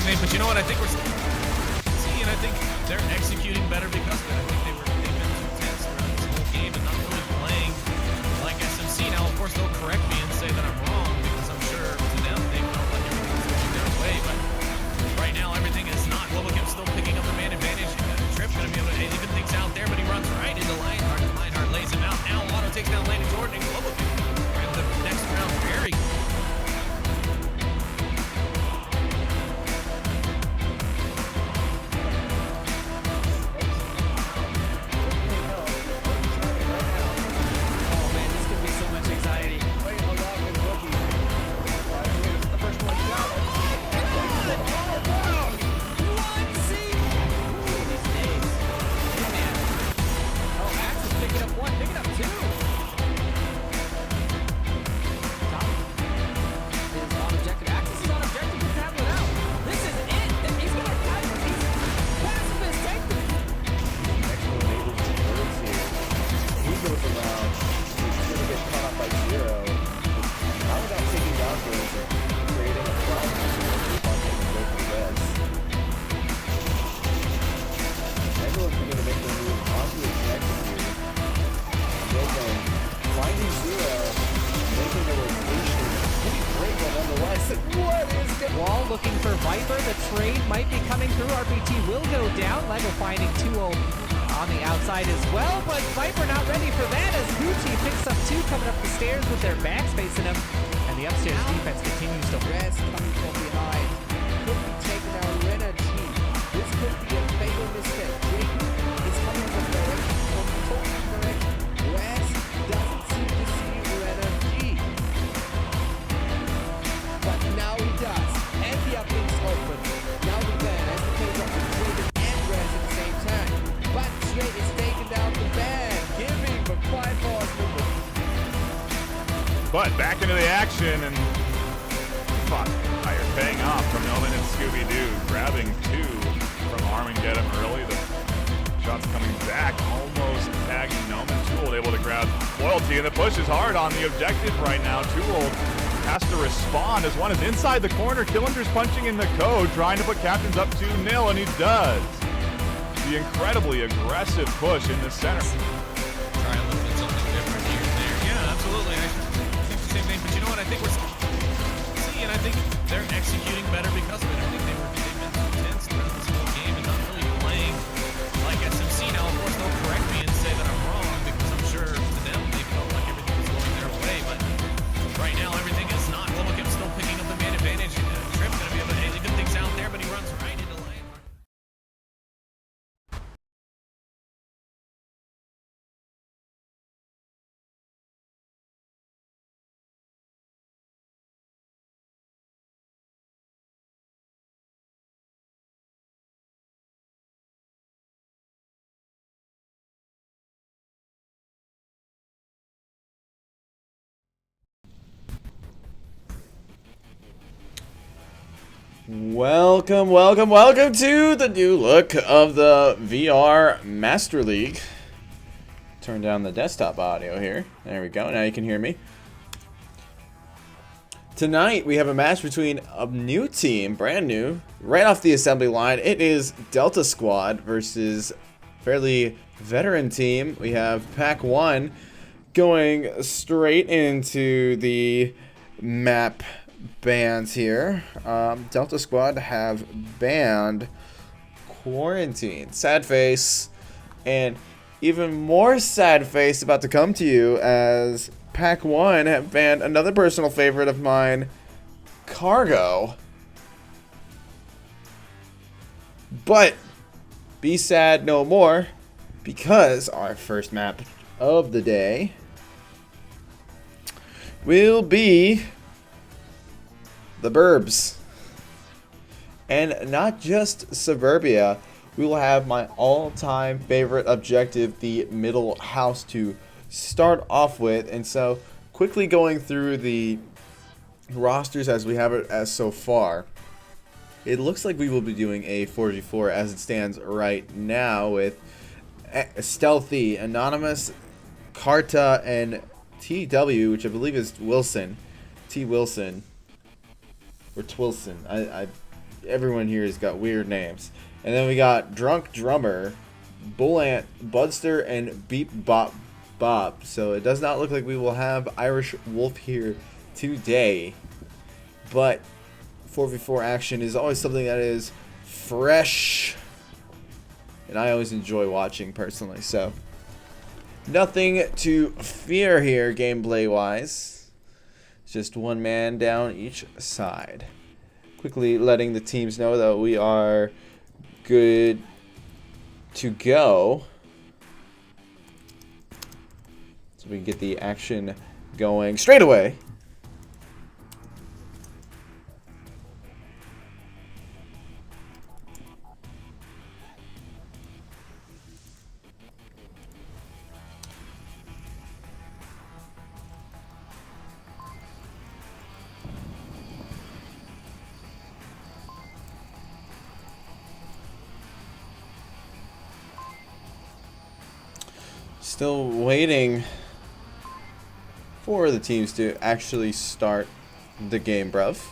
same thing, but you know what? I think we're seeing. I think they're executing better because of it. I think they've been too tense throughout this whole game and not really playing like SMC. Now, of course, they'll correct me and say that I'm wrong because I'm sure to them they felt like everything was going their way. But right now, everything is not. Global still picking up the man advantage. Trip going to be able to even things out there, but he runs right into Lionheart. Lionheart lays him out. Now, Auto takes down Landon Jordan and Global grab the next round very. Wall looking for Viper. The trade might be coming through. RPT will go down. Lego finding 2-0 on the outside as well, but Viper not ready for that as Gucci picks up 2 coming up the stairs with their backs facing him, and the upstairs defense continues to rest coming from behind. Could be taken out Renner G. This could be a fatal mistake. Drake is coming from totally correct. Rest doesn't seem to see Renner G. But now he does. And the uplink's open. Now the ban as the plays up to Drake and Rest at the same time. But Drake is taking down the ban, giving the 5 balls movement. But back into the action, and fuck, fire paying off from Nolan and Scooby-Doo, grabbing 2 from Armin, get him early. The shots coming back, almost tagging Noman. Tool able to grab Loyalty, and the push is hard on the objective right now. Tool has to respond as one is inside the corner. Killinger's punching in the code, trying to put Captains up 2-0, and he does. The incredibly aggressive push in the center. Try a little bit something different here and there. Yeah, absolutely. I think the same thing, but you know what? I think we're seeing. I think they're executing better because of it. I think they've been too tense throughout this whole game and not really playing like SMC. Now, of course, they'll correct me and say that I'm wrong because I'm sure to them they felt like everything was going their way. But right now, everything is not. Global still picking up the man advantage. Trip going to be able to even things out there, but he runs right into Lionheart. Welcome to the new look of the VR Master League. Turn down the desktop audio here. There we go. Now you can hear me. Tonight we have a match between a new team, brand new, right off the assembly line. It is Delta Squad versus fairly veteran team. We have Pack 1 going straight into the map bans here. Delta Squad have banned Quarantine, Sad Face, and even more sad face about to come to you as Pack 1 have banned another personal favorite of mine, Cargo. But be sad no more, because our first map of the day will be the Burbs. And not just Suburbia, we will have my all-time favorite objective, the middle house, to start off with. And so, quickly going through the rosters as we have it as so far, it looks like we will be doing a 4v4 as it stands right now with Stealthy, Anonymous, Carta, and TW, which I believe is Wilson. T. Wilson. Or Twilson. everyone here has got weird names. And then we got Drunk Drummer, Bull Ant, Budster, and Beep Bop Bop. So it does not look like we will have Irish Wolf here today. But 4v4 action is always something that is fresh. And I always enjoy watching personally. So nothing to fear here gameplay-wise. Just one man down each side. Quickly letting the teams know that we are good to go. So we can get the action going straight away. Still waiting for the teams to actually start the game, bruv.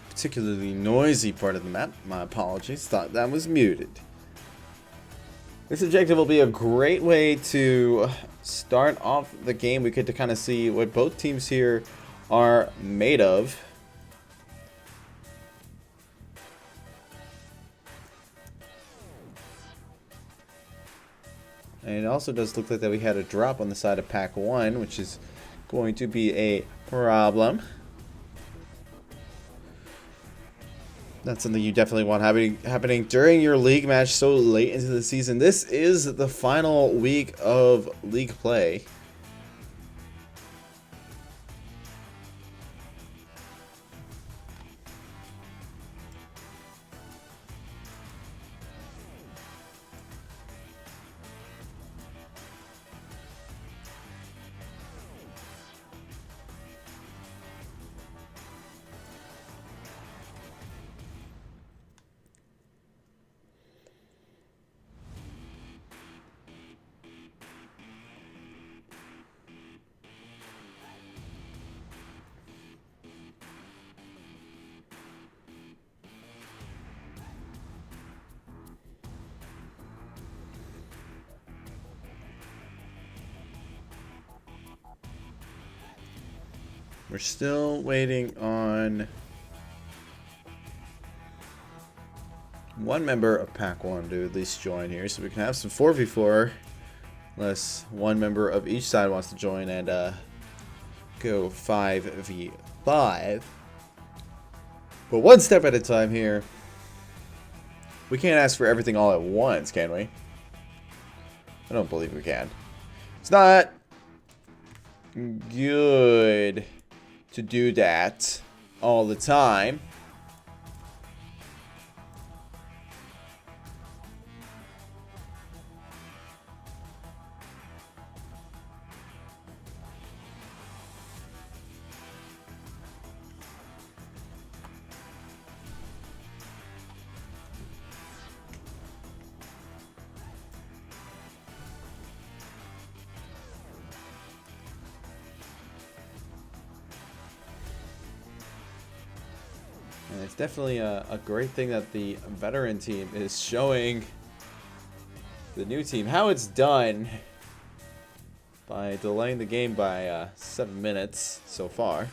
Particularly noisy part of the map. My apologies. Thought that was muted. This objective will be a great way to start off the game. We get to kind of see what both teams here are made of. And it also does look like that we had a drop on the side of Pack 1, which is going to be a problem. That's something you definitely want happening during your league match so late into the season. This is the final week of league play. We're still waiting on one member of Pack 1 to at least join here, so we can have some 4v4, unless one member of each side wants to join and go 5v5. But one step at a time here. We can't ask for everything all at once, can we? I don't believe we can. It's not good to do that all the time. And it's definitely a great thing that the veteran team is showing the new team how it's done by delaying the game by 7 minutes so far.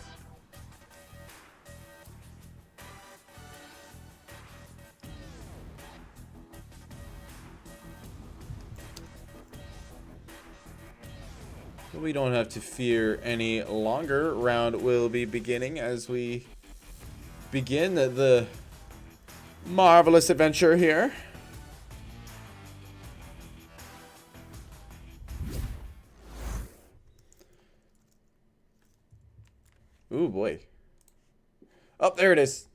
But we don't have to fear any longer. Round will be beginning as we begin the marvelous adventure here. Ooh, boy. Oh, there it is.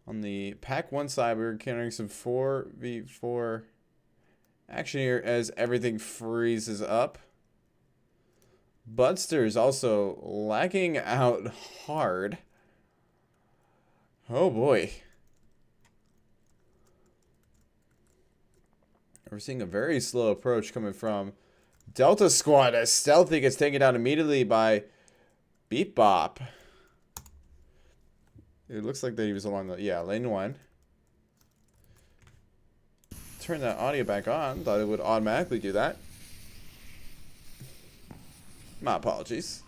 On the Pack 1 side, we're encountering some 4v4 action here as everything freezes up. Budster is also lagging out hard. Oh boy. We're seeing a very slow approach coming from Delta Squad as Stealthy gets taken down immediately by Beep Bop. It looks like that he was along the, yeah, lane 1. Turn that audio back on. Thought it would automatically do that. My apologies.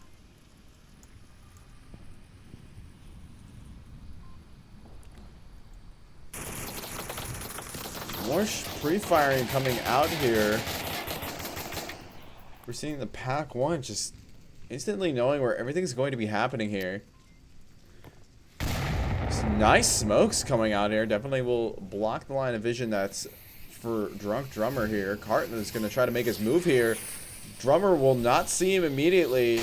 More pre-firing coming out here. We're seeing the Pack 1 just instantly knowing where everything's going to be happening here. Some nice smokes coming out here. Definitely will block the line of vision that's for Drunk Drummer here. Carton is going to try to make his move here. Drummer will not see him immediately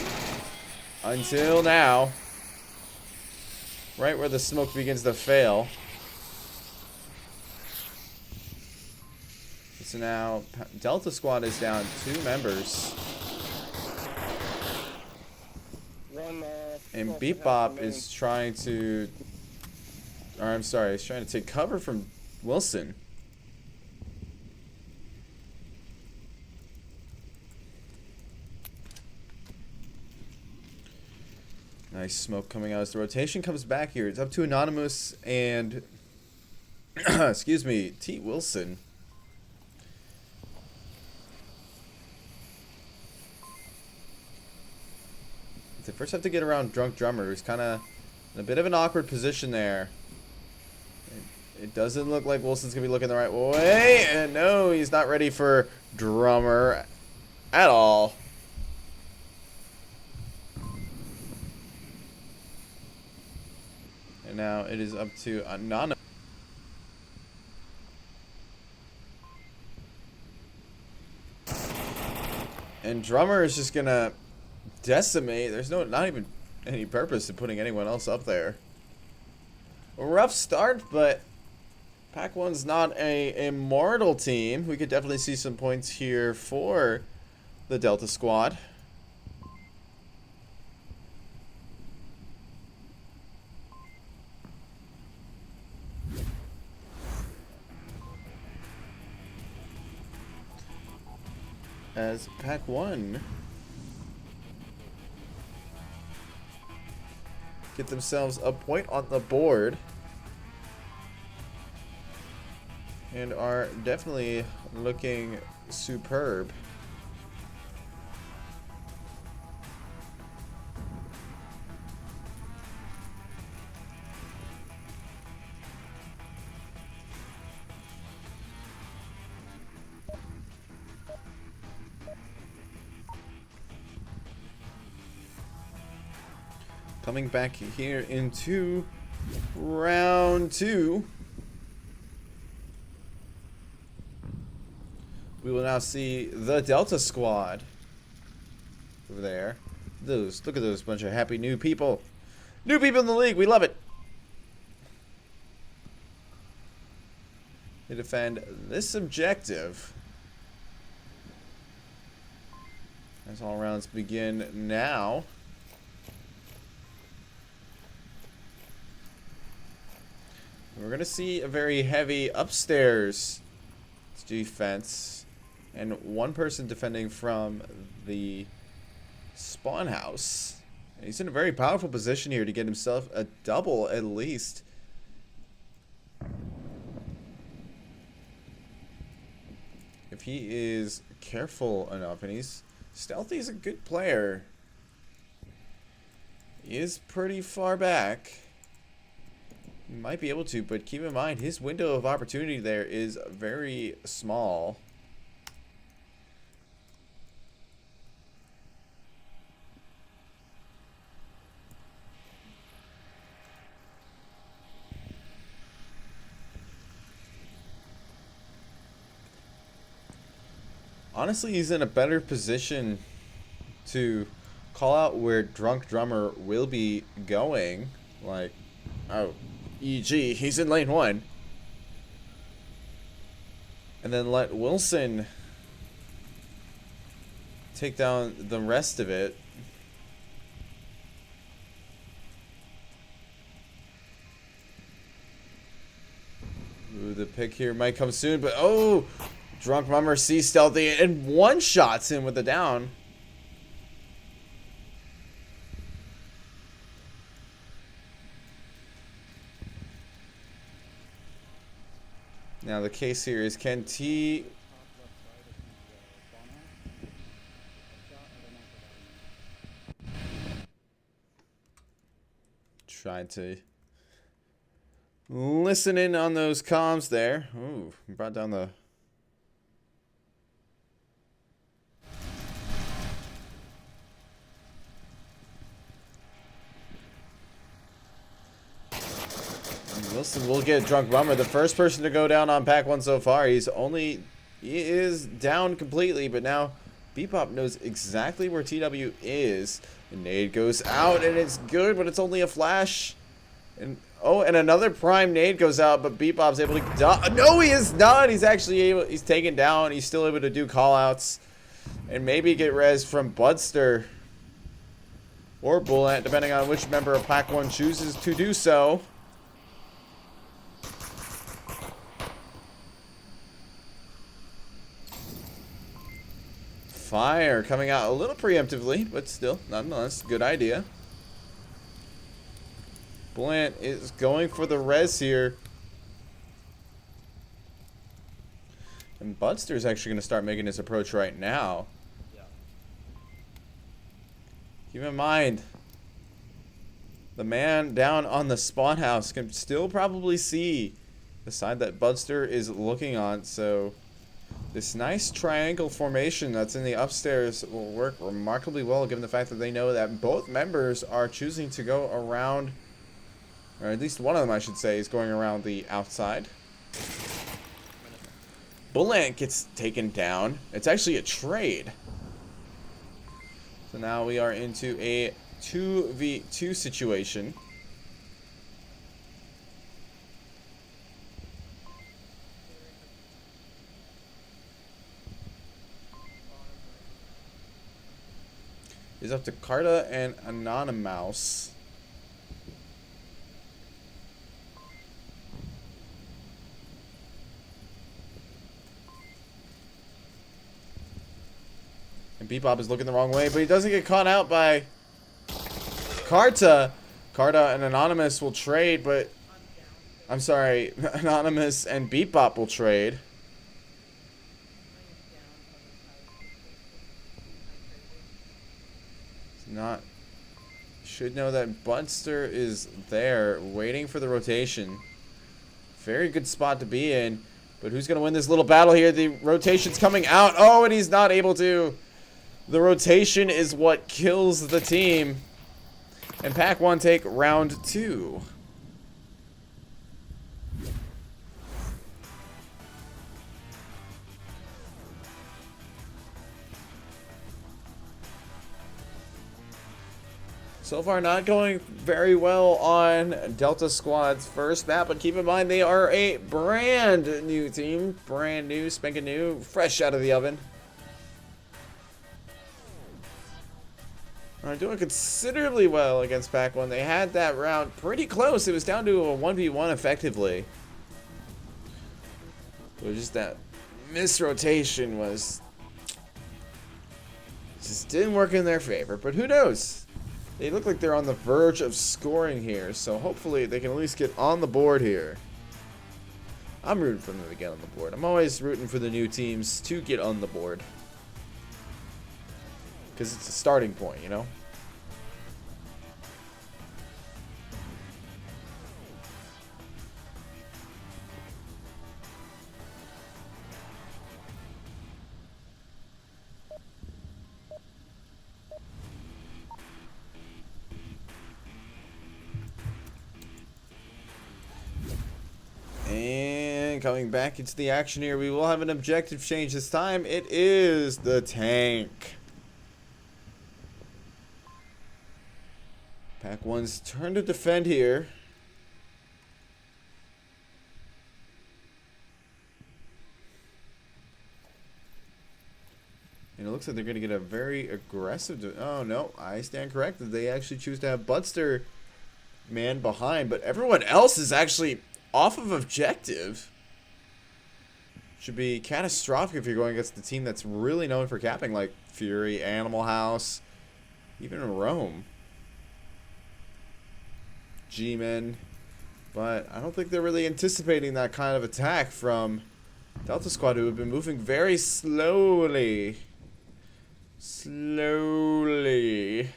until now. Right where the smoke begins to fail. So now Delta Squad is down 2 members. And Bebop is trying to, or I'm sorry, he's trying to take cover from Wilson. Nice smoke coming out as the rotation comes back here. It's up to Anonymous and, excuse me, T. Wilson. They first have to get around Drunk Drummer, who's kind of in a bit of an awkward position there. It doesn't look like Wilson's going to be looking the right way. And no, he's not ready for Drummer at all. And now it is up to Anonymous. And Drummer is just going to decimate. There's not even any purpose in putting anyone else up there. A rough start, but Pack 1's not a immortal team. We could definitely see some points here for the Delta Squad. As Pack 1 get themselves a point on the board and are definitely looking superb. Coming back here into round 2. We will now see the Delta Squad over there. Look at those bunch of happy new people. New people in the league, we love it. They defend this objective. As all rounds begin now. We're going to see a very heavy upstairs defense and one person defending from the spawn house. And he's in a very powerful position here to get himself a double at least. If he is careful enough, and Stealthy's a good player. He is pretty far back. He might be able to, but keep in mind his window of opportunity there is very small. Honestly, he's in a better position to call out where Drunk Drummer will be going. Like, oh, EG. He's in lane 1. And then let Wilson take down the rest of it. Ooh, the pick here might come soon, but oh! Drunk Mummer sees Stealthy and one-shots him with the down. Now the case here is, can T... Trying to listen in on those comms there. Ooh, brought down the... Wilson will get Drunk Bummer, the first person to go down on Pack 1 so far. He is down completely, but now Bebop knows exactly where TW is. And nade goes out, and it's good, but it's only a flash. And oh, and another prime nade goes out, but Bebop's able to... No, he is not! He's actually able... He's taken down. He's still able to do callouts. And maybe get res from Budster. Or Bullet, depending on which member of Pack 1 chooses to do so. Fire coming out a little preemptively, but still, nonetheless, good idea. Blant is going for the res here. And Budster's actually going to start making his approach right now. Yeah. Keep in mind, the man down on the spawn house can still probably see the side that Budster is looking on, so... This nice triangle formation that's in the upstairs will work remarkably well, given the fact that they know that both members are choosing to go around, or at least one of them, I should say, is going around the outside. Bullant gets taken down. It's actually a trade. So now we are into a 2v2 situation. Is up to Carta and Anonymous. And Bebop is looking the wrong way, but he doesn't get caught out by Carta. Carta and Anonymous will trade, but... I'm sorry, Anonymous and Bebop will trade. Not should know that Budster is there waiting for the rotation. Very good spot to be in, but who's gonna win this little battle here? The rotation's coming out. Oh, and he's not able to. The rotation is what kills the team, and Pack 1 take round 2. So far, not going very well on Delta Squad's first map, but keep in mind they are a brand new team. Brand new, spanking new, fresh out of the oven. Are doing considerably well against Pack 1. They had that round pretty close. It was down to a 1v1 effectively. It was just that misrotation was... just didn't work in their favor, but who knows? They look like they're on the verge of scoring here, so hopefully they can at least get on the board here. I'm rooting for them to get on the board. I'm always rooting for the new teams to get on the board. Because it's a starting point, you know? And coming back into the action here, we will have an objective change this time. It is the tank. Pack 1's turn to defend here. looks like they're going to get a very aggressive... Oh, no. I stand corrected. They actually choose to have Butster man behind, but everyone else is actually off of objective. Should be catastrophic if you're going against the team that's really known for capping, like Fury, Animal House, even Rome. G-Men. But I don't think they're really anticipating that kind of attack from Delta Squad, who have been moving very slowly. Slowly.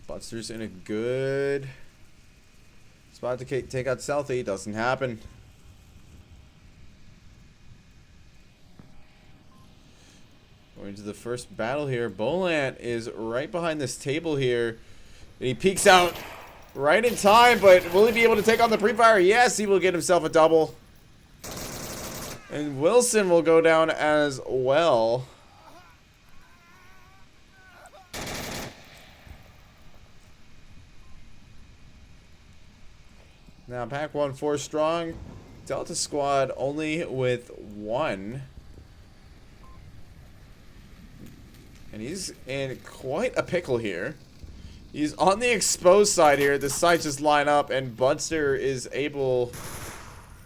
Butster's in a good spot to take out Stealthy. Doesn't happen. Going to the first battle here. Bolant is right behind this table here. And he peeks out right in time, but will he be able to take on the pre-fire? Yes, he will get himself a double. And Wilson will go down as well. Now, Pack 1 4 strong. Delta Squad only with 1. And he's in quite a pickle here. He's on the exposed side here. The sides just line up, and Butster is able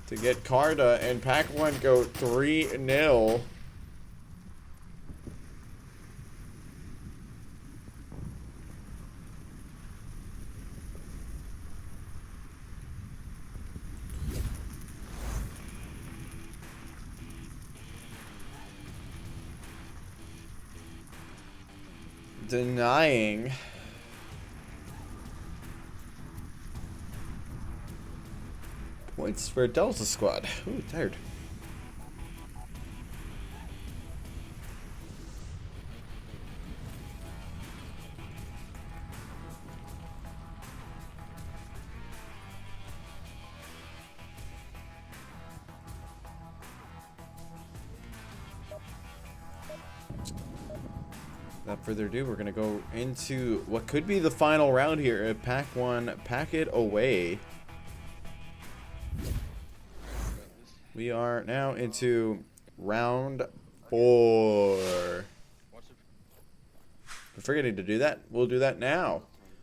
to get Carta, and Pack 1 go 3-0. Denying. Points for Delta Squad. Ooh, tired. Without further ado, we're going to go into what could be the final round here at Pack 1, Pack It Away. We are now into round 4. We're forgetting to do that. We'll do that now.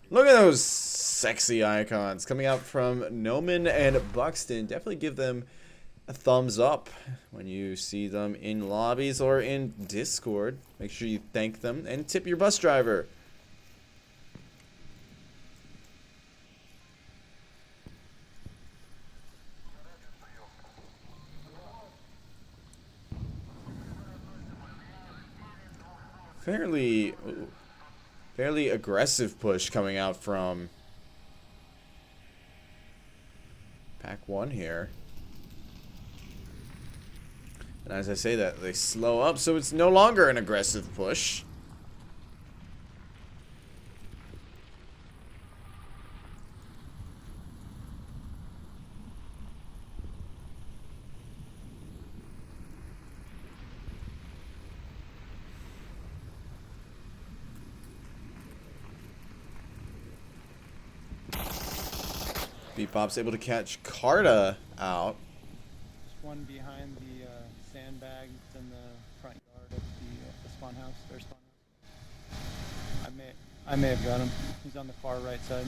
Look at those sexy icons coming out from Noman and Buxton. Definitely give them a thumbs up when you see them in lobbies or in Discord. Make sure you thank them and tip your bus driver. Fairly aggressive push coming out from Pack 1 here. And as I say that, they slow up, so it's no longer an aggressive push. Bebop's able to catch Carta out. There's one behind the sandbags in the front yard of the spawn house, their spawn house. I may have got him. He's on the far right side.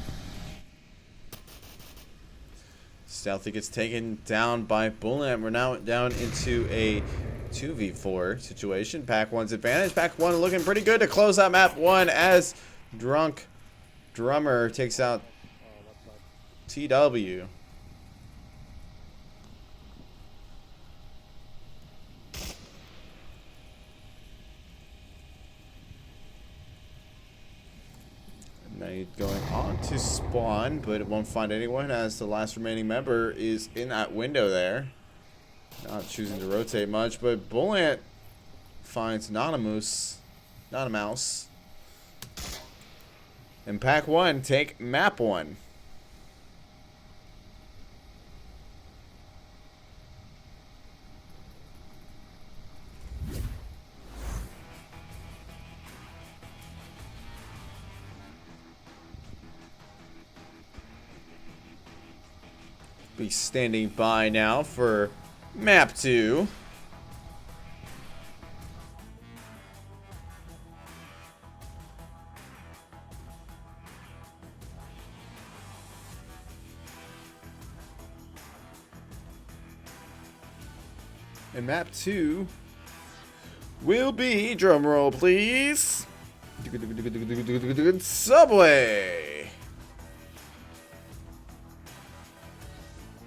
Stealthy gets taken down by Bullet. We're now down into a 2v4 situation. Pack 1's advantage. Pack 1 looking pretty good to close out map 1 as Drunk Drummer takes out TW. Now going on to spawn, but it won't find anyone as the last remaining member is in that window there. Not choosing to rotate much, but Bullet finds not a mouse. And Pack 1 take map 1. Be standing by now for map 2. And map 2 will be, drum roll please, Subway.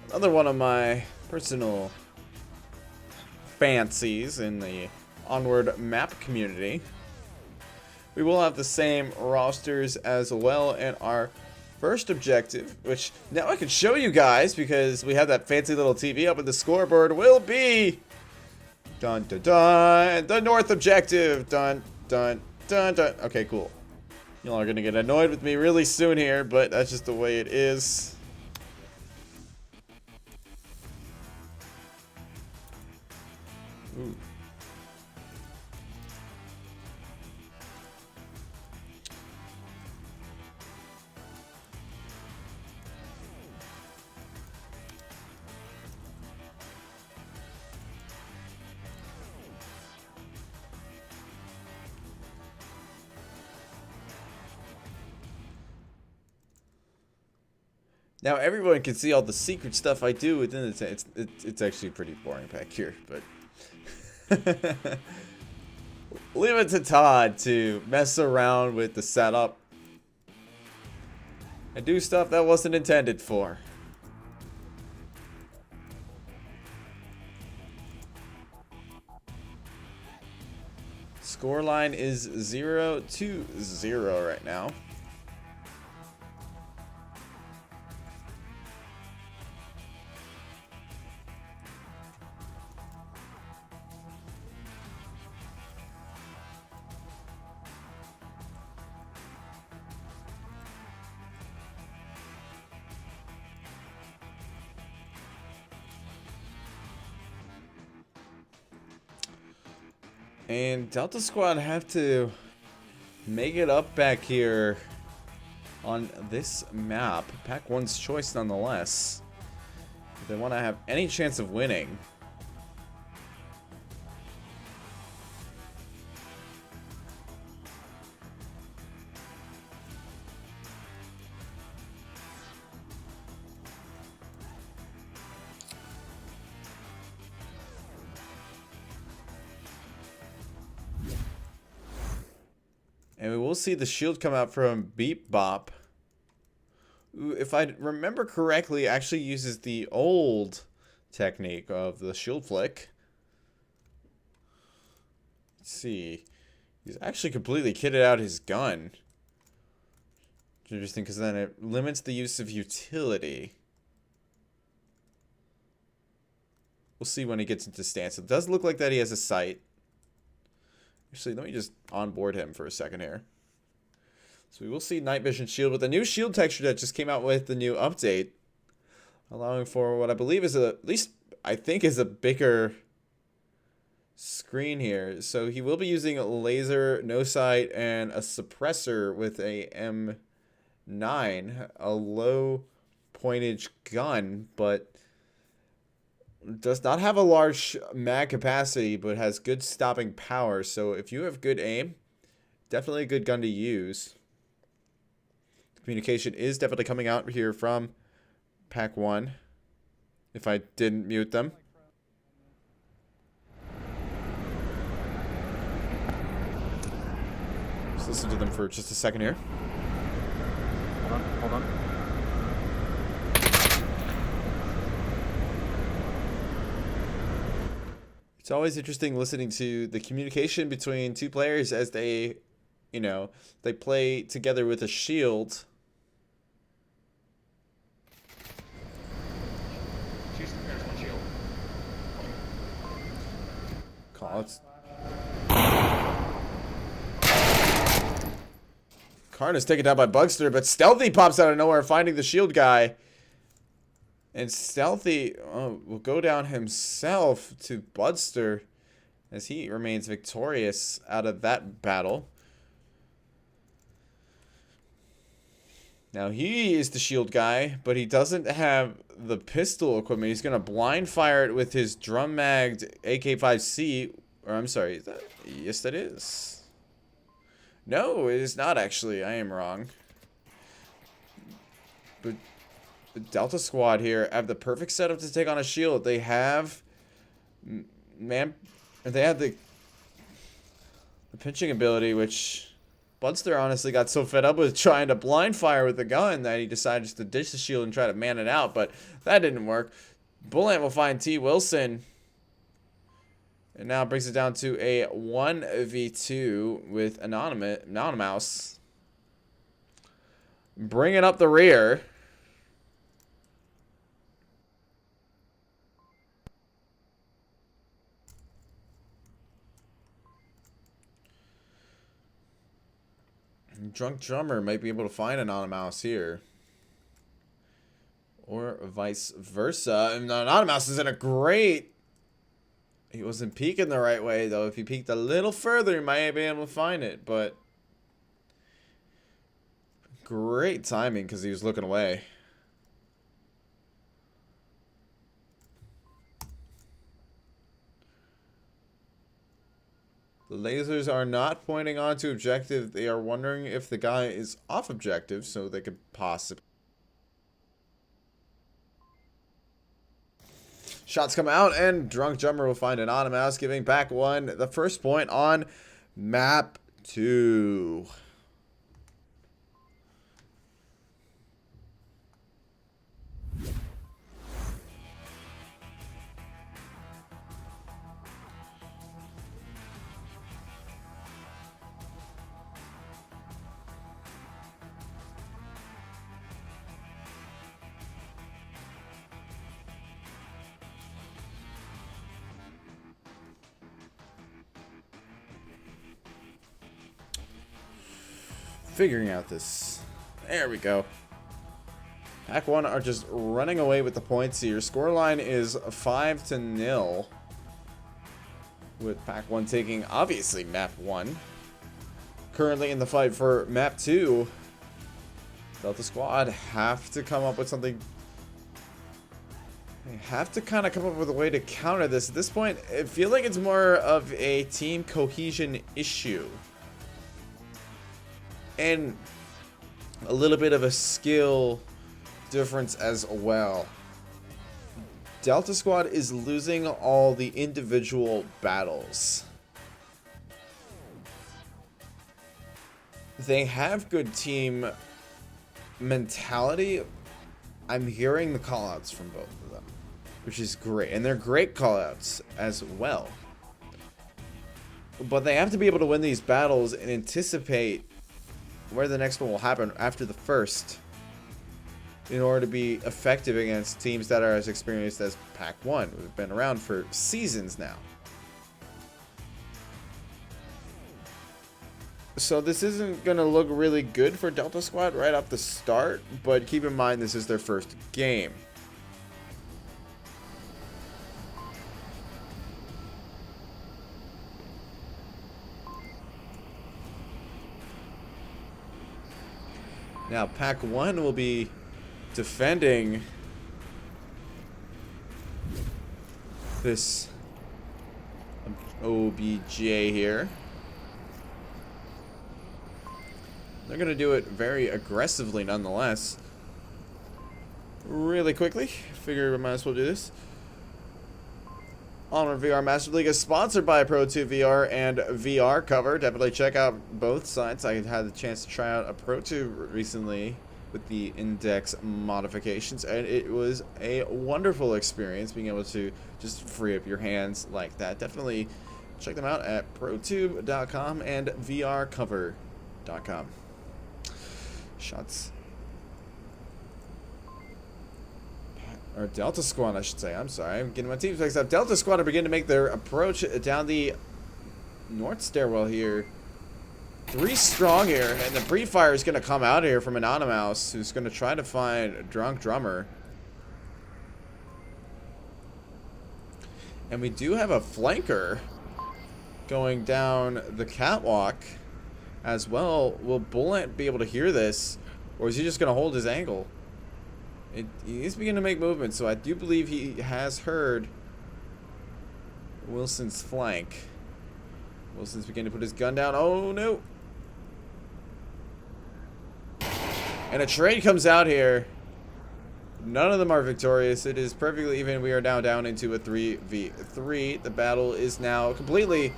Another one of my personal fancies in the Onward map community. We will have the same rosters as well in our first objective, which now I can show you guys because we have that fancy little TV up at the scoreboard, will be dun dun dun, the north objective. Dun dun dun dun. Okay, cool. Y'all are gonna get annoyed with me really soon here, but that's just the way it is. Ooh. Now everyone can see all the secret stuff I do within the tent. It's actually pretty boring back here, but leave it to Todd to mess around with the setup and do stuff that wasn't intended for. Scoreline is 0-0 right now. And Delta Squad have to make it up back here on this map. Pack 1's choice nonetheless. If they want to have any chance of winning. And we will see the shield come out from Beep Bop. Who, if I remember correctly, actually uses the old technique of the shield flick. Let's see. He's actually completely kitted out his gun. It's interesting because then it limits the use of utility. We'll see when he gets into stance. It does look like that he has a sight. Actually, let me just onboard him for a second here. So we will see night vision shield with a new shield texture that just came out with the new update, allowing for what I believe is at least I think is a bigger screen here. So he will be using a laser, no sight, and a suppressor with a M9, a low pointage gun, but does not have a large mag capacity, but has good stopping power. So if you have good aim, definitely a good gun to use. Communication is definitely coming out here from Pack 1, if I didn't mute them. Let's listen to them for just a second here. Hold on. It's always interesting listening to the communication between two players as they, you know, they play together with a shield. There's one shield. Call it. Karn is taken down by Bugster, but Stealthy pops out of nowhere, finding the shield guy. And Stealthy will go down himself to Budster as he remains victorious out of that battle. Now he is the shield guy, but he doesn't have the pistol equipment. He's gonna blind fire it with his drum magged AK-5C. Or I'm sorry, is that? Yes, that is. No, it is not actually. I am wrong. But the Delta Squad here have the perfect setup to take on a shield. They have, they have the pinching ability, which Budster honestly got so fed up with trying to blind fire with the gun that he decided just to ditch the shield and try to man it out, but that didn't work. Bullet will find T. Wilson. And now brings it down to a 1v2 with Anonymous. Bringing up the rear. Drunk Drummer might be able to find Anonymous here. Or vice versa. And Anonymous is in a great... He wasn't peeking the right way, though. If he peeked a little further, he might be able to find it. But great timing because he was looking away. The lasers are not pointing onto objective. They are wondering if the guy is off objective, so they could possibly... Shots come out, and Drunk Drummer will find Anonymous, giving Pack 1 the first point on map 2. Figuring out this. There we go. Pack 1 are just running away with the points here. Scoreline is 5-0. With Pack 1 taking, obviously, map 1. Currently in the fight for map 2. Delta Squad have to come up with something. They have to kind of come up with a way to counter this. At this point, I feel like it's more of a team cohesion issue. And a little bit of a skill difference as well. Delta Squad is losing all the individual battles. They have good team mentality. I'm hearing the callouts from both of them, which is great. And they're great callouts as well. But they have to be able to win these battles and anticipate where the next one will happen after the first in order to be effective against teams that are as experienced as Pack 1, who've been around for seasons now. So this isn't going to look really good for Delta Squad right off the start, but keep in mind this is their first game. Now, Pack 1 will be defending this OBJ here. They're going to do it very aggressively nonetheless. Really quickly. Figure we might as well do this. Onward VR Master League is sponsored by Pro2 VR and VR Cover. Definitely check out both sites. I had the chance to try out a Pro2 recently with the index modifications, and it was a wonderful experience being able to just free up your hands like that. Definitely check them out at protube.com and vrcover.com. Shots. Or Delta Squad, I should say. I'm sorry. I'm getting my teams mixed up. Delta Squad are beginning to make their approach down the north stairwell here. 3 strong here. And the pre-fire is going to come out here from Anonymous, who's going to try to find Drunk Drummer. And we do have a flanker going down the catwalk as well. Will Bullet be able to hear this? Or is he just going to hold his angle? He's beginning to make movement, so I do believe he has heard Wilson's flank. Wilson's beginning to put his gun down. Oh, no. And a trade comes out here. None of them are victorious. It is perfectly even. We are now down into a 3v3. The battle is now completely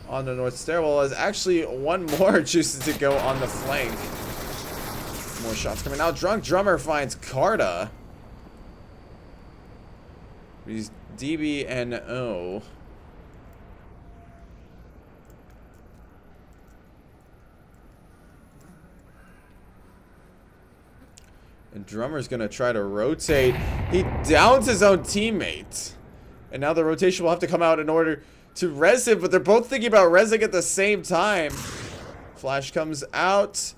on the north stairwell, as actually one more chooses to go on the flank. More shots coming out. Drunk Drummer finds Carta. He's DBNO. And Drummer's gonna try to rotate. He downs his own teammate. And now the rotation will have to come out in order to res him, but they're both thinking about resing at the same time. Flash comes out.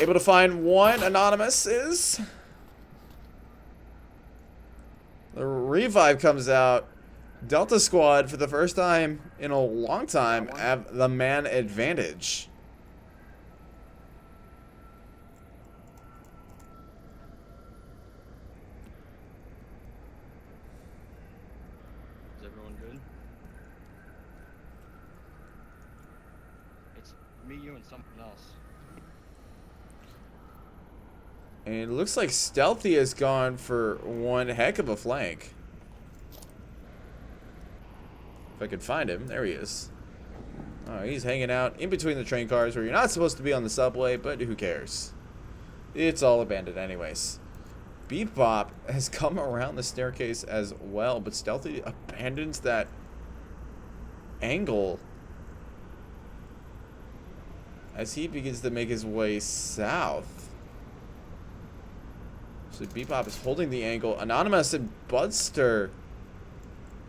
Able to find one. Anonymous is. The revive comes out. Delta Squad, for the first time in a long time, have the man advantage. Is everyone good? It's me, you, and someone else. And it looks like Stealthy has gone for one heck of a flank. If I could find him. There he is. Oh, he's hanging out in between the train cars where you're not supposed to be on the subway, but who cares? It's all abandoned anyways. Bebop has come around the staircase as well, but Stealthy abandons that angle as he begins to make his way south. So Bebop is holding the angle. Anonymous and Budster.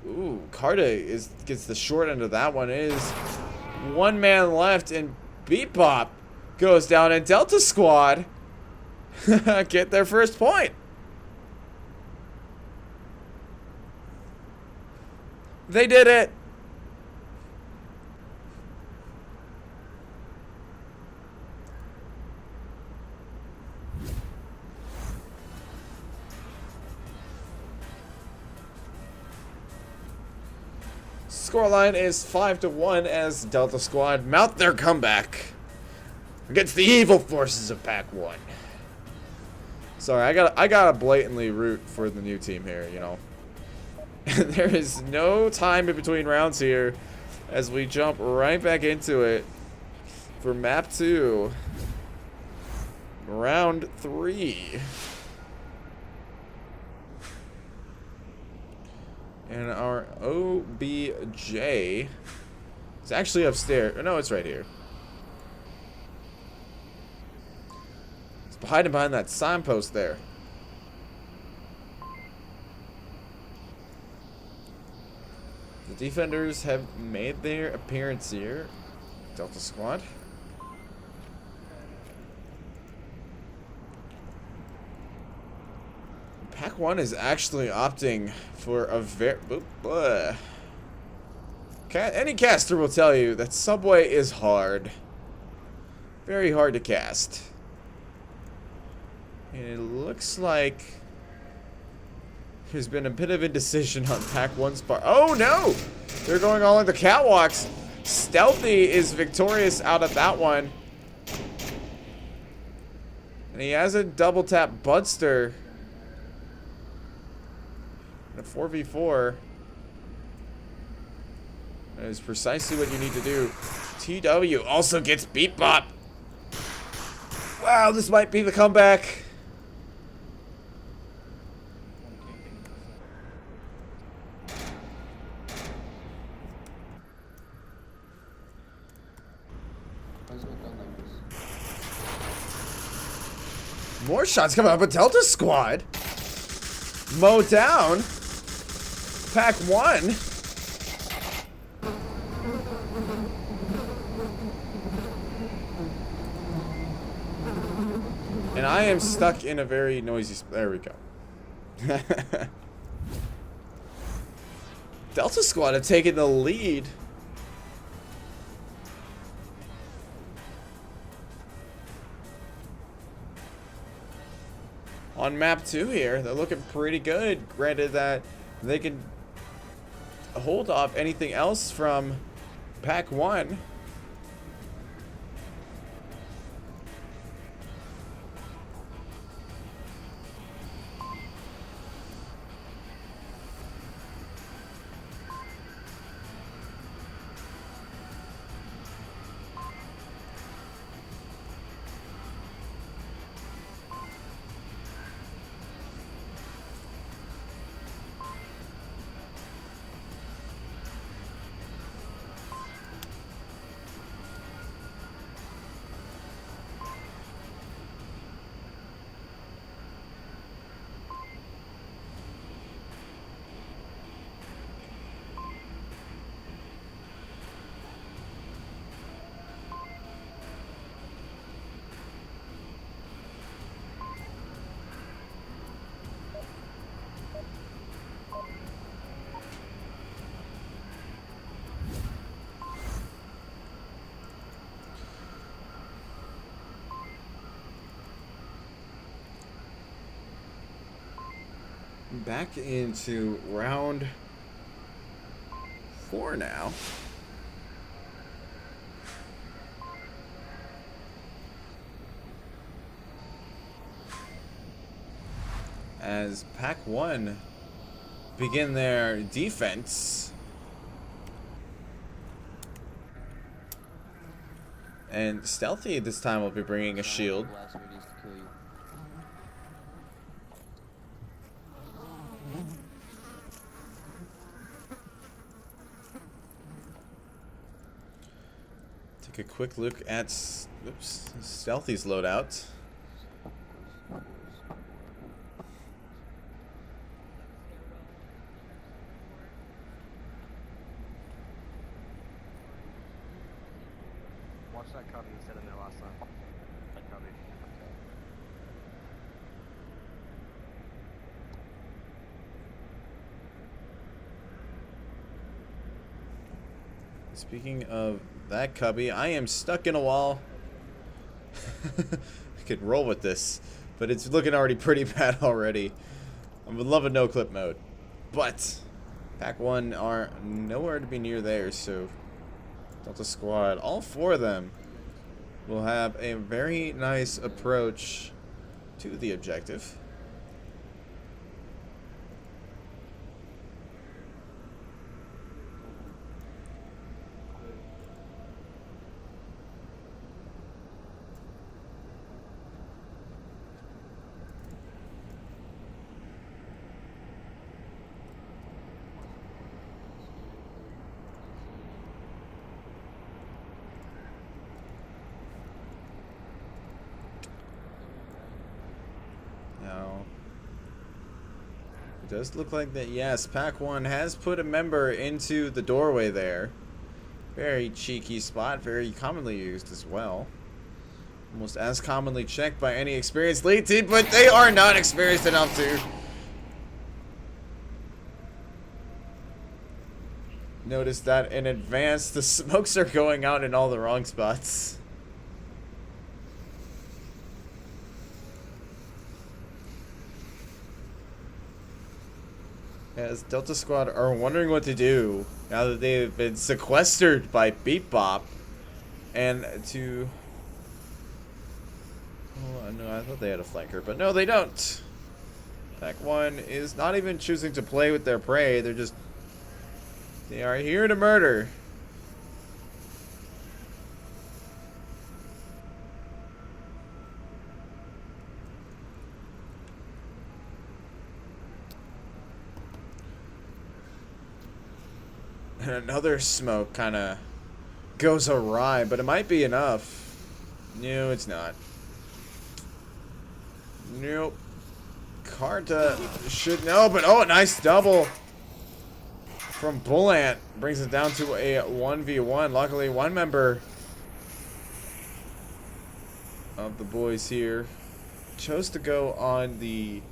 Ooh, Carta gets the short end of that one. It is one man left, and Bebop goes down, and Delta Squad get their first point. They did it. Scoreline is 5-1 as Delta Squad mount their comeback against the evil forces of Pack 1. Sorry, I gotta blatantly root for the new team here, you know. There is no time in between rounds here as we jump right back into it for map 2, round 3. And our OBJ is actually upstairs. No, it's right here. It's hiding behind that signpost there. The defenders have made their appearance here. Delta Squad. Pack 1 is actually opting for a very... Any caster will tell you that Subway is hard. Very hard to cast. And it looks like there's been a bit of indecision on Pack 1's part. Oh no! They're going all in the catwalks. Stealthy is victorious out of that one. And he has a double tap Budster. A 4v4. That is precisely what you need to do. TW also gets Bebop. Wow, this might be the comeback. More shots coming up with Delta Squad. Mow down. Pack 1. And I am stuck in a very noisy... There we go. Delta Squad have taken the lead. on map 2 here. They're looking pretty good. Granted that they can hold off anything else from Pack 1. Back into round 4 now. As Pack 1 begin their defense. And Stealthy this time will be bringing a shield. Take a quick look at Stealthy's loadout. Watch that cubby instead of there last time. That cubby. Speaking of that cubby, I am stuck in a wall. I could roll with this, but it's looking already pretty bad already. I would love a no-clip mode, but Pack 1 are nowhere to be near there, so Delta Squad, all 4 of them, will have a very nice approach to the objective. Now, it does look like that, yes, Pack 1 has put a member into the doorway there. Very cheeky spot, very commonly used as well. Almost as commonly checked by any experienced lead team, but they are not experienced enough to notice that in advance. The smokes are going out in all the wrong spots. As Delta Squad are wondering what to do now that they've been sequestered by Beat Bop, and to... Oh, no, I thought they had a flanker, but no, they don't. Pack 1 is not even choosing to play with their prey. They're just... They are here to murder. And another smoke kind of goes awry, but it might be enough. No, it's not. Nope. Carta should know, but oh, nice double from Bullant. Brings it down to a 1v1. Luckily, one member of the boys here chose to go on the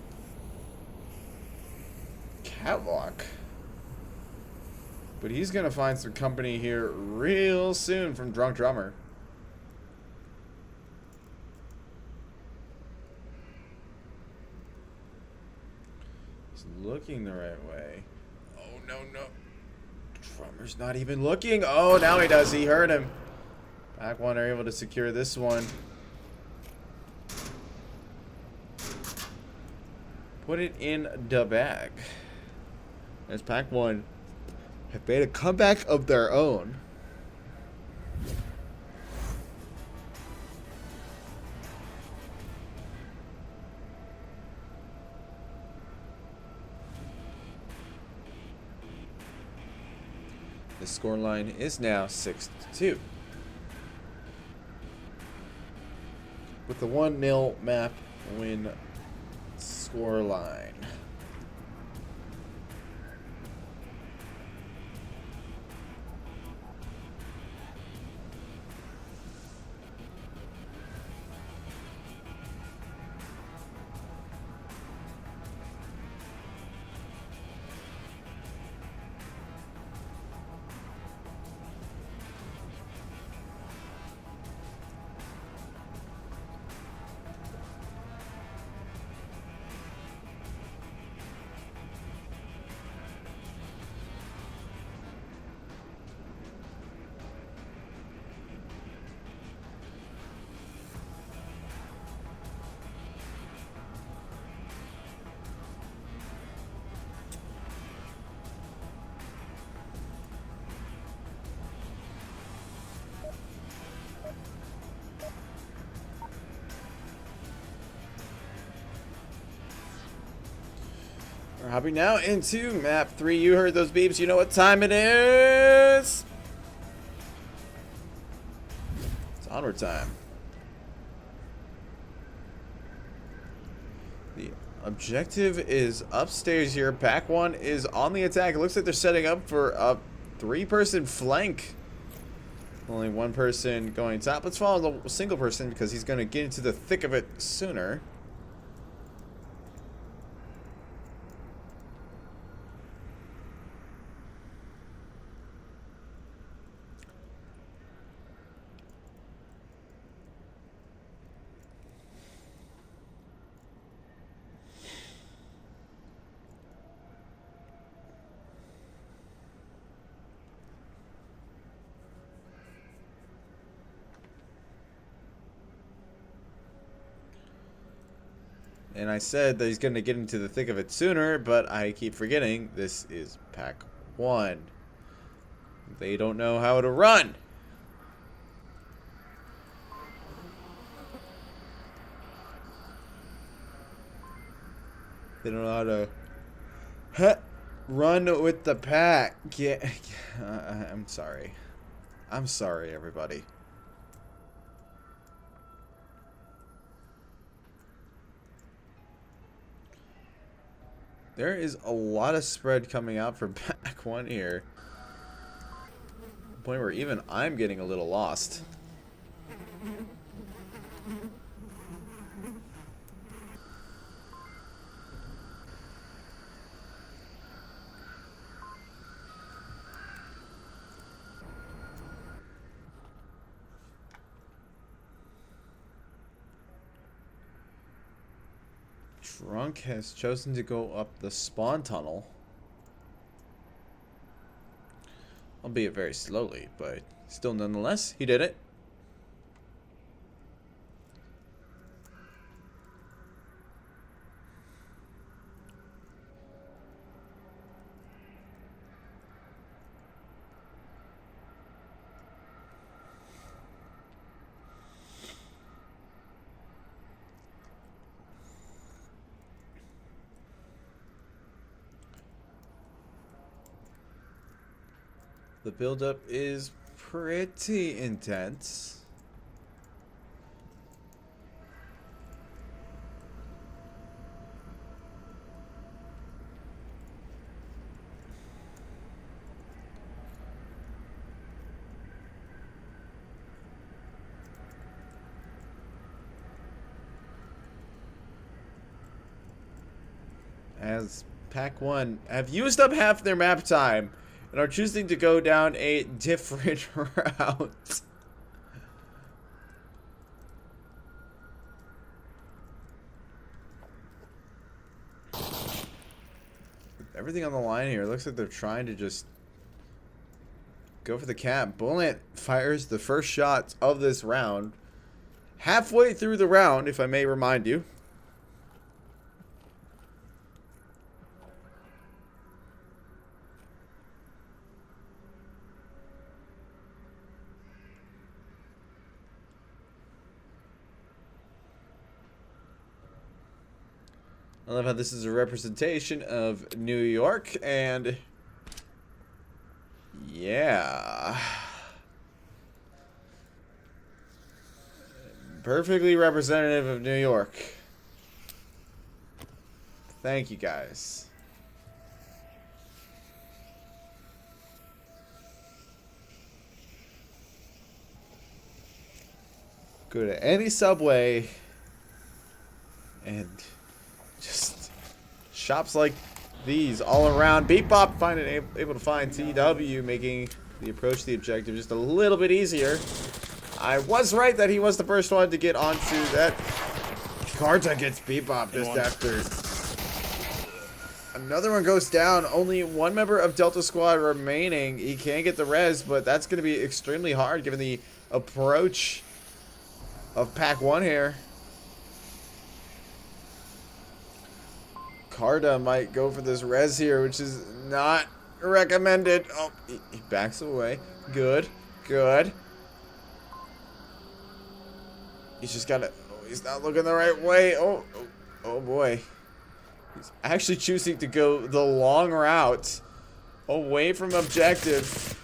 catwalk. But he's going to find some company here real soon from Drunk Drummer. looking the right way. Oh, no, no. Drummer's not even looking. Oh, now he does. He heard him. Pack One are able to secure this one. Put it in the bag. As Pack One have made a comeback of their own. The scoreline is now 6-2. With the 1-0 map win scoreline. We're hopping now into map 3. You heard those beeps. You know what time it is. It's Onward time. The objective is upstairs here. Pack One is on the attack. It looks like they're setting up for a 3-person flank. Only one person going top. Let's follow the single person because he's going to get into the thick of it sooner. And I said that he's going to get into the thick of it sooner, but I keep forgetting this is Pack One. They don't know how to run. They don't know how to run with the pack. Yeah, I'm sorry. I'm sorry, everybody. There is a lot of spread coming out for Pack One here. To the point where even I'm getting a little lost. Drunk has chosen to go up the spawn tunnel. Albeit very slowly, but still nonetheless, he did it. The buildup is pretty intense. As Pack One have used up half their map time and are choosing to go down a different route. everything on the line here. It looks like they're trying to just go for the cap. Bullet fires the first shots of this round. Halfway through the round, if I may remind you. I love how this is a representation of New York, and yeah, perfectly representative of New York. Thank you, guys. Go to any subway and just shops like these all around. Bebop able to find TW, making the approach to the objective just a little bit easier. I was right that he was the first one to get onto that. Karta gets Bebop just after. Another one goes down. Only one member of Delta Squad remaining. He can get the res, but that's going to be extremely hard given the approach of Pack 1 here. Karta might go for this res here, which is not recommended. Oh, he backs away. Good. Good. He's just got to... Oh, he's not looking the right way. Oh boy. He's actually choosing to go the long route away from objective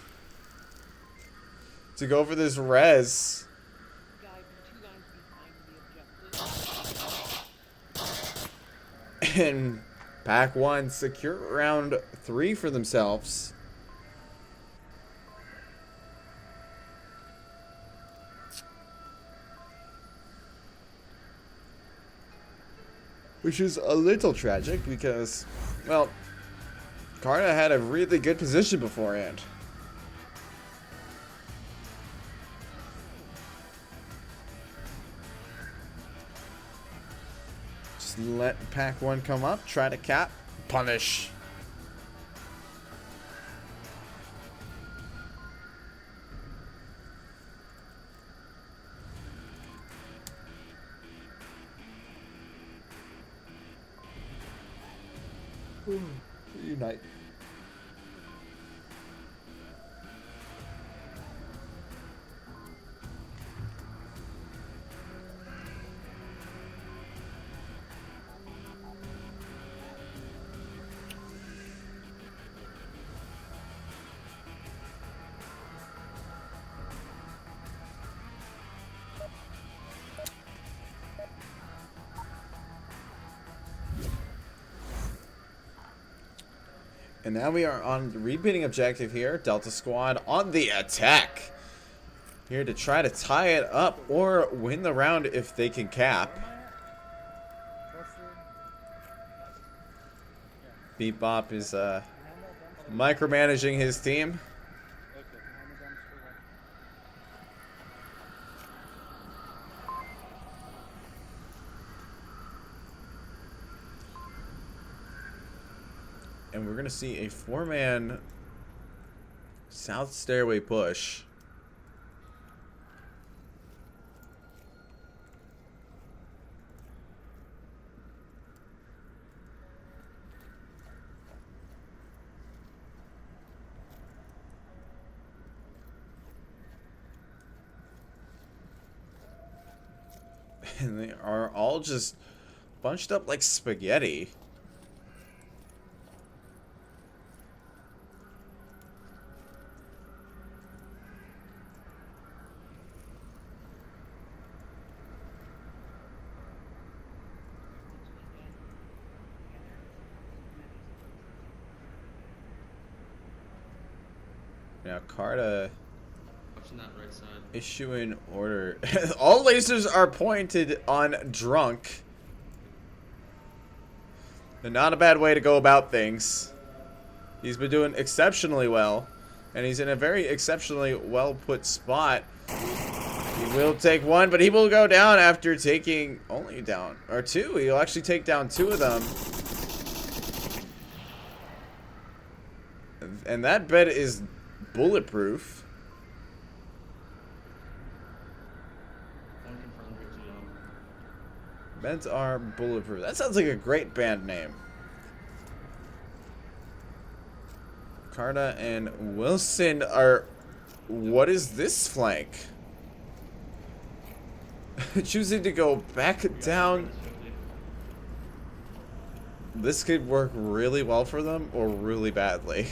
to go for this res. And Pack 1 secure round 3 for themselves. Which is a little tragic because, well, Karta had a really good position beforehand. Just let Pack 1 come up, try to cap, punish. Unite. And now we are on the repeating objective here. Delta Squad on the attack. Here to try to tie it up or win the round if they can cap. Bebop is micromanaging his team. And we're going to see a 4-man South Stairway push. And they are all just bunched up like spaghetti. Now Karta issuing order. All lasers are pointed on drunk. And not a bad way to go about things. He's been doing exceptionally well. And he's in a very exceptionally well put spot. He will take one, but he will go down after taking only down. Or two. He'll actually take down two of them. And that bed is bulletproof. Beds are bulletproof. That sounds like a great band name. Carta and Wilson are... What is this flank? Choosing to go back down. This could work really well for them or really badly.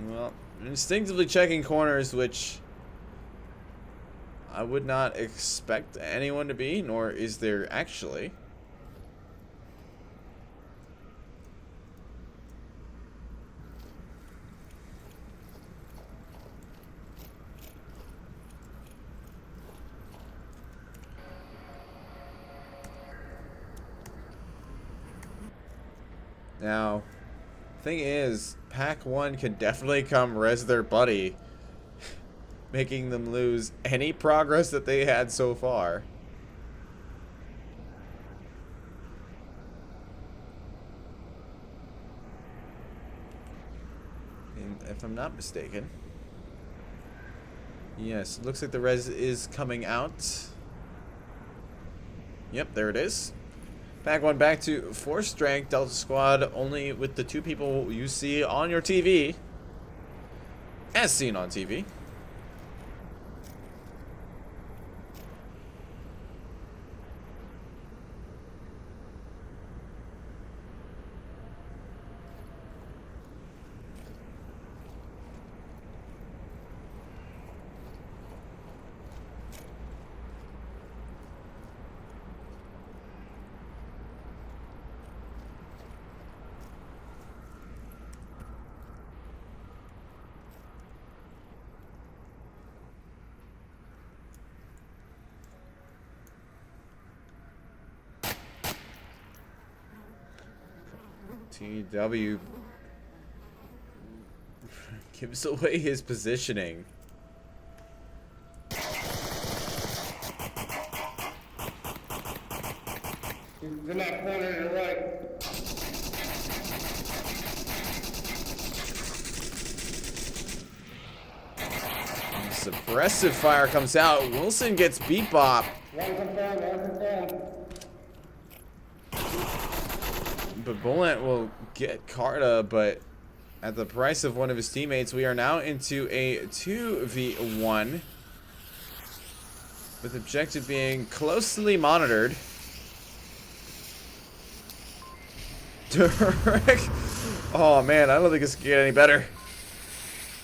Well, instinctively checking corners, which I would not expect anyone to be, nor is there actually. Now, thing is, Pack 1 could definitely come res their buddy, making them lose any progress that they had so far. And if I'm not mistaken, yes, looks like the res is coming out. Yep, there it is. Pack 1 back to 4 strength, Delta Squad only with the 2 people you see on your TV. As seen on TV. TW gives away his positioning. The left corner to the right. Suppressive fire comes out. Wilson gets beat bop. One confirmed, one confirmed. But Bullet will get Carta, but at the price of one of his teammates. We are now into a 2v1. With objective being closely monitored. Direct. Oh man, I don't think this can get any better.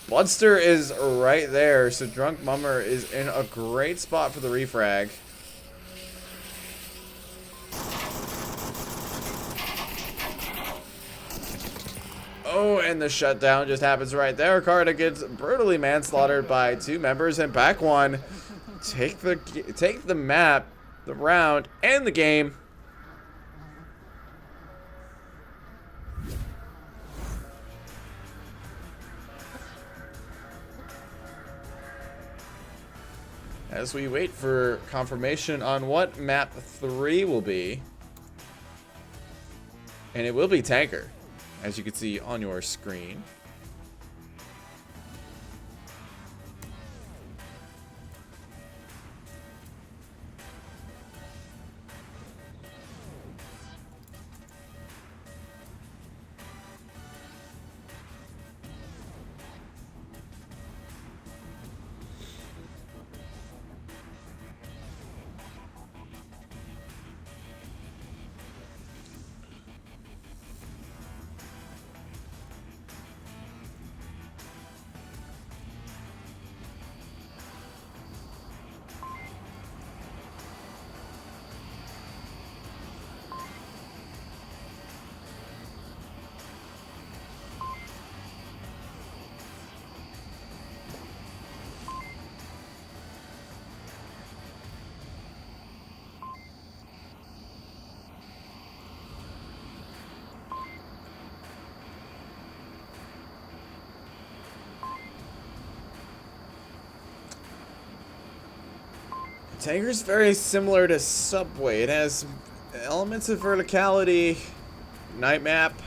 Bloodster is right there, so Drunk Mummer is in a great spot for the refrag. Oh, and the shutdown just happens right there. Carta gets brutally manslaughtered by 2 members, and Pack 1 take the map, the round, and the game. As we wait for confirmation on what map 3 will be. And it will be Tanker, as you can see on your screen. Tanker's very similar to Subway. It has elements of verticality, night map.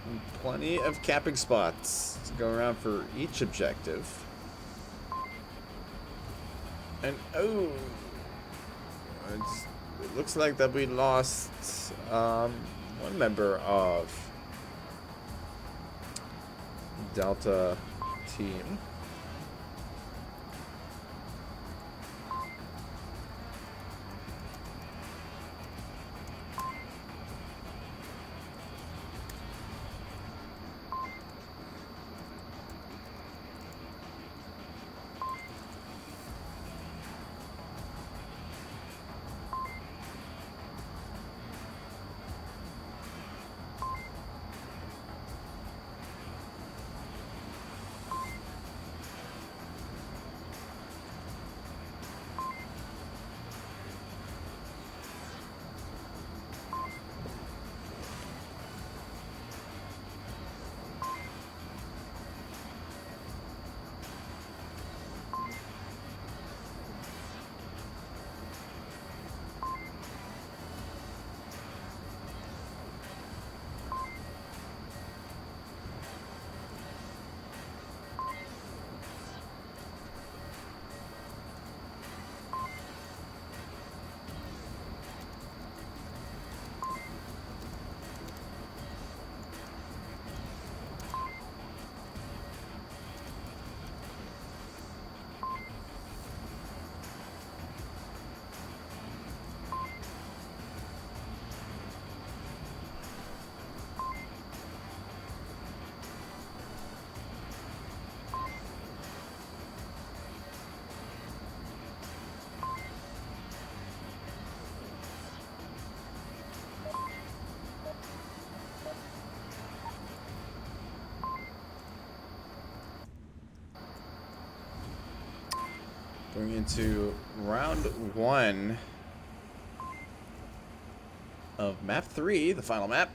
And plenty of capping spots to go around for each objective. And oh, it looks like that we lost one member of Delta team. Going into round 1 of map 3, the final map.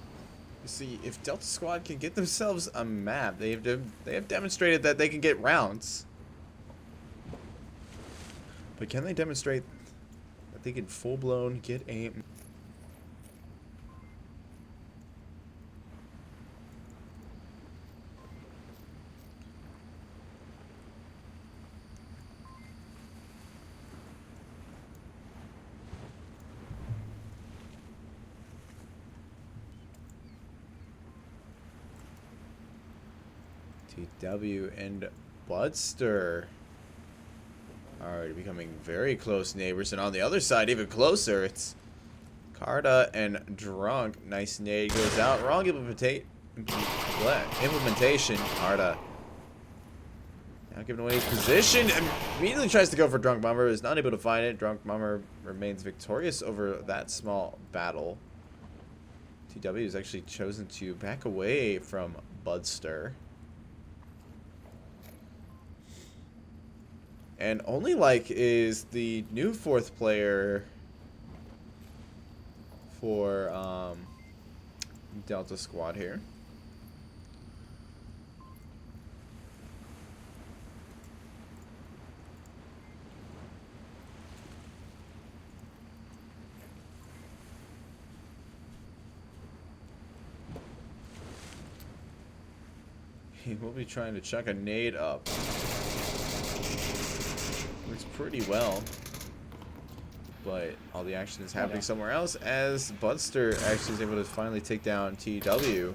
You see if Delta Squad can get themselves a map. They have demonstrated that they can get rounds. But can they demonstrate that they can full-blown get a... TW and Budster are becoming very close neighbors, and on the other side, even closer, it's Carta and Drunk. Nice nade goes out. Wrong implementation. Carta now giving away his position. Immediately tries to go for Drunk Mummer. Is not able to find it. Drunk Mummer remains victorious over that small battle. TW has actually chosen to back away from Budster. And Only Like is the new 4th player for Delta Squad here. He will be trying to chuck a nade up. Works pretty well, but all the action is happening somewhere else as Budster actually is able to finally take down TW.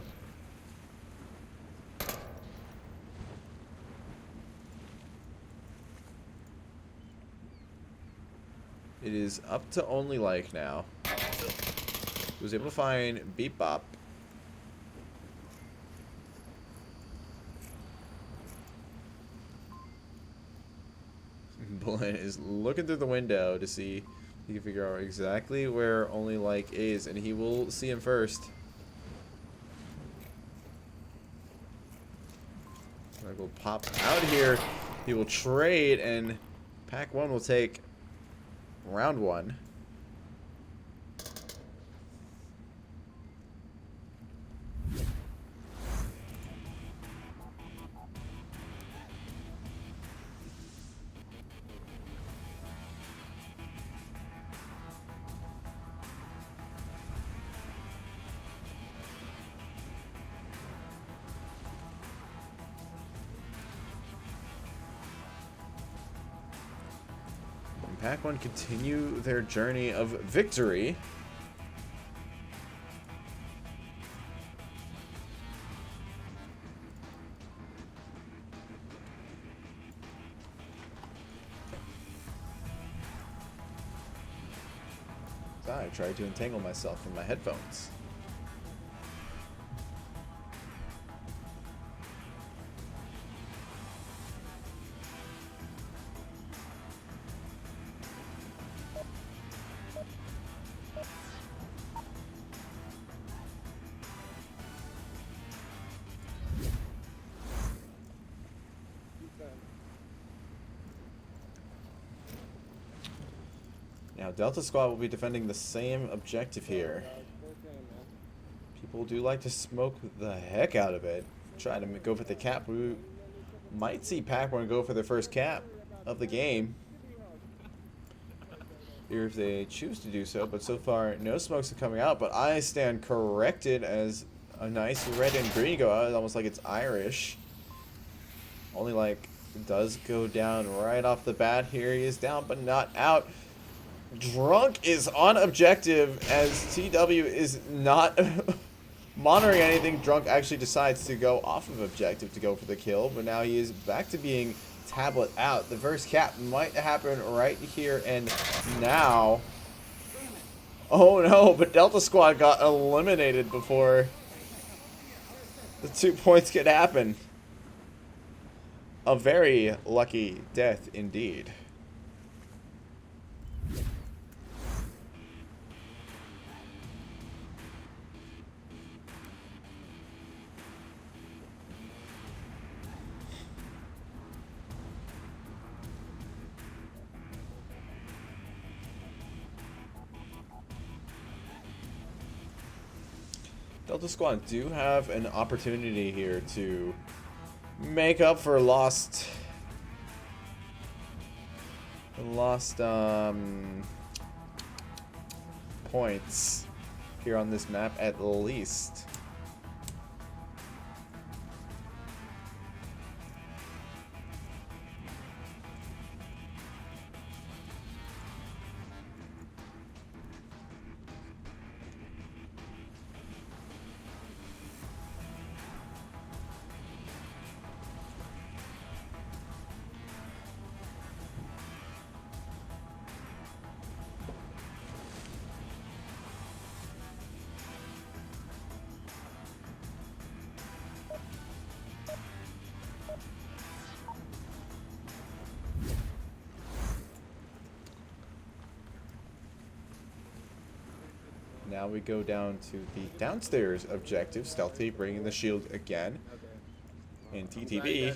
It is up to Only Like now. He was able to find Beep Bop. Bullet is looking through the window to see if he can figure out exactly where Only Like is, and he will see him first. Like will pop out here. He will trade, and Pack 1 will take round 1. And Pac-1 continue their journey of victory. I tried to entangle myself from my headphones. Now, Delta Squad will be defending the same objective here. People do like to smoke the heck out of it. Try to go for the cap. We might see Pac-1 go for their first cap of the game here if they choose to do so. But so far, no smokes are coming out. But I stand corrected as a nice red and green go out. It's almost like it's Irish. Only like does go down right off the bat. Here he is down, but not out. Drunk is on objective as TW is not monitoring anything. Drunk actually decides to go off of objective to go for the kill, but now he is back to being tablet out. The first cap might happen right here and now. Oh no, but Delta Squad got eliminated before the 2 points could happen. A very lucky death indeed. Delta Squad do have an opportunity here to make up for lost points here on this map at least. Now we go down to the downstairs objective. Stealthy bringing the shield again. And TTV.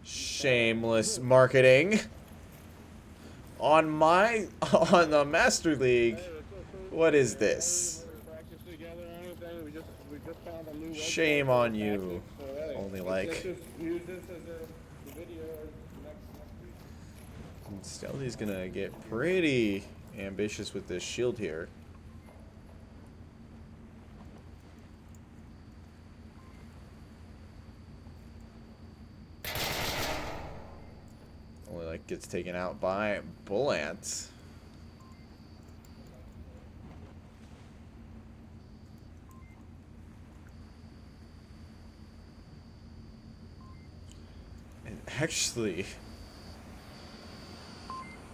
Shameless marketing. On the Master League. What is this? Shame on you. Only like. And Stealthy's gonna get pretty ambitious with this shield here. Only like gets taken out by Bullant. And actually,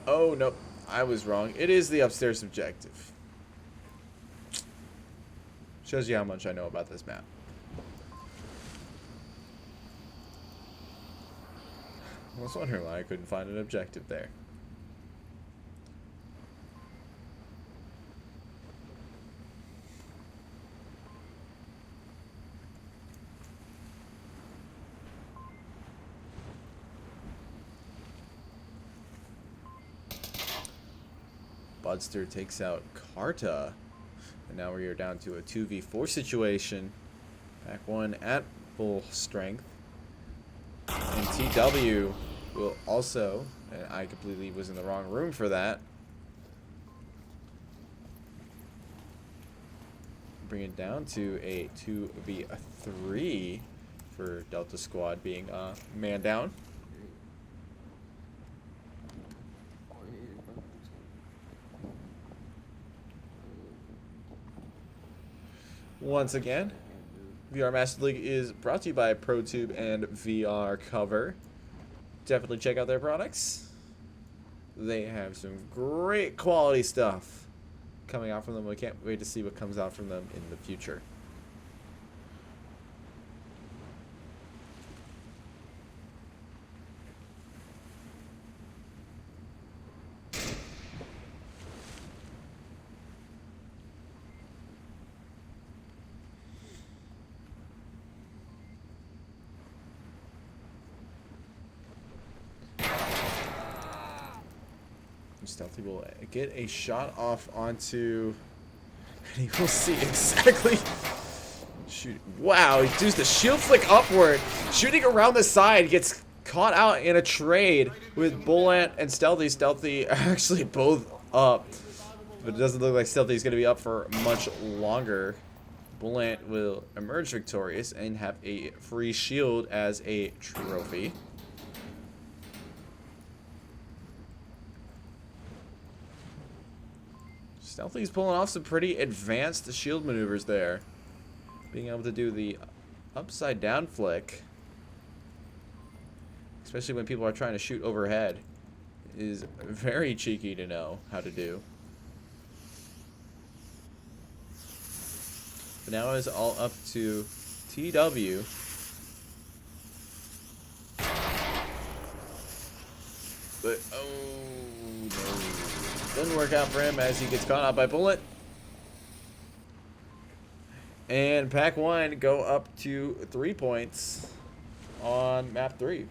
oh no, I was wrong. It is the upstairs objective. Shows you how much I know about this map. I was wondering why I couldn't find an objective there. Budster takes out Carta. And now we are down to a 2v4 situation. Pac-1 at full strength. And TW will also, and I completely was in the wrong room for that, bring it down to a 2v3 for Delta Squad being man down. Once again, VR Master League is brought to you by ProTube and VR Cover. Definitely check out their products. They have some great quality stuff coming out from them. We can't wait to see what comes out from them in the future. Stealthy will get a shot off onto, and he will see exactly. Shoot! Wow, he does the shield flick upward, shooting around the side, gets caught out in a trade with Bullant and Stealthy. Stealthy are actually both up, but it doesn't look like Stealthy is going to be up for much longer. Bullant will emerge victorious and have a free shield as a trophy. Stealthy's pulling off some pretty advanced shield maneuvers there. Being able to do the upside down flick, especially when people are trying to shoot overhead, is very cheeky to know how to do. But now it's all up to TW. But, oh no. Doesn't work out for him as he gets caught out by Bullet. And Pack 1 go up to 3 points on map 3.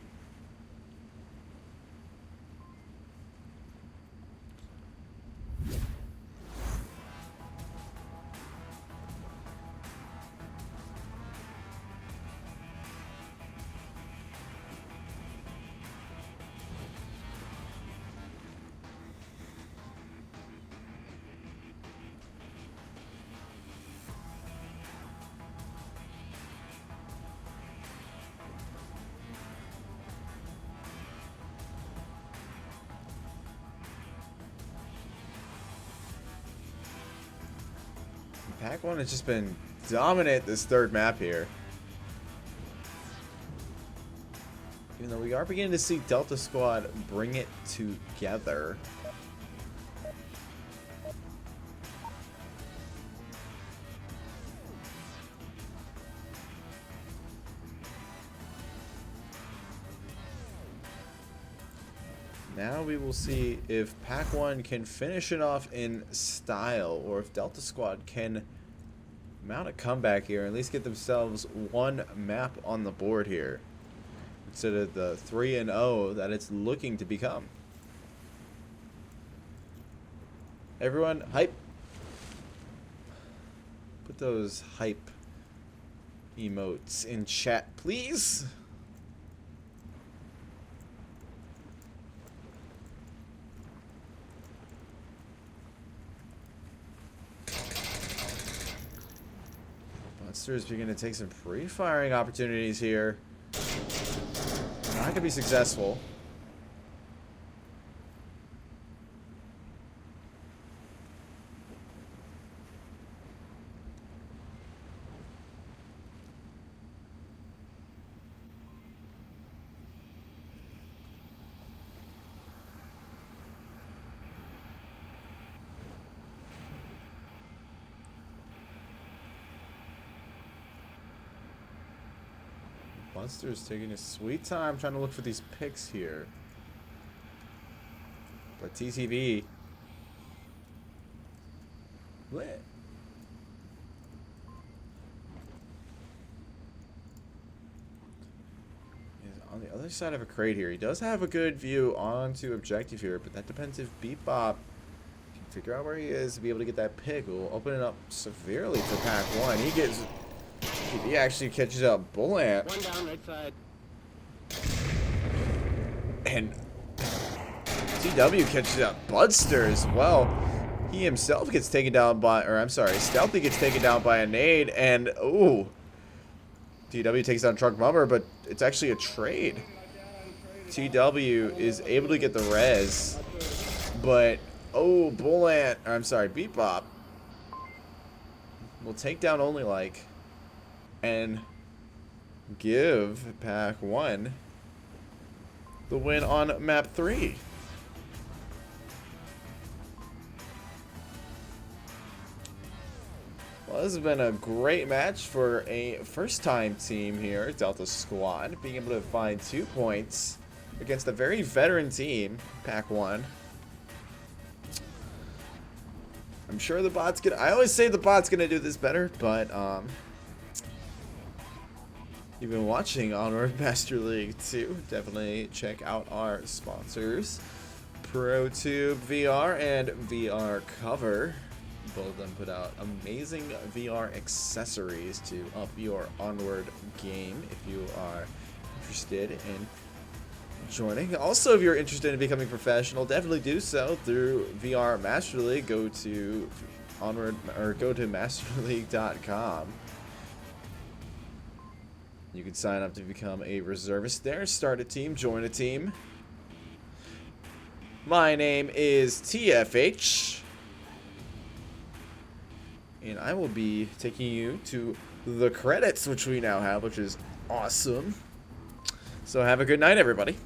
Pack 1 has just been dominant this third map here. Even though we are beginning to see Delta Squad bring it together. Now we will see if Pack 1 can finish it off in style, or if Delta Squad can mount a comeback here and at least get themselves one map on the board here, instead of the 3-0 that it's looking to become. Everyone, hype. Put those hype emotes in chat, please. Monsters begin to take some pre-firing opportunities here. Not going to be successful. Monster's taking his sweet time trying to look for these picks here. But TTV lit. He's on the other side of a crate here. He does have a good view onto objective here, but that depends if Bebop can figure out where he is to be able to get that pick. It will open it up severely for Pack 1. He actually catches up Bullant. One down, right side. And TW catches up Budster as well. He himself gets taken down by, or I'm sorry, Stealthy gets taken down by a nade, and ooh, TW takes down Truck Mummer, but it's actually a trade. TW is able to get the res, but oh, Bullant, or I'm sorry, Bebop will take down Only Like and give Pack 1 the win on map 3. Well, this has been a great match for a first-time team here, Delta Squad, being able to find 2 points against a very veteran team, Pack 1. I'm sure the bot's gonna... I always say the bot's gonna do this better, but, you've been watching Onward Master League 2. Definitely check out our sponsors, ProTube VR and VR Cover. Both of them put out amazing VR accessories to up your Onward game if you are interested in joining. Also, if you're interested in becoming professional, definitely do so through VR Master League. Go to Onward or go to masterleague.com. You can sign up to become a reservist there, start a team, join a team. My name is TFH. And I will be taking you to the credits, which we now have, which is awesome. So have a good night, everybody.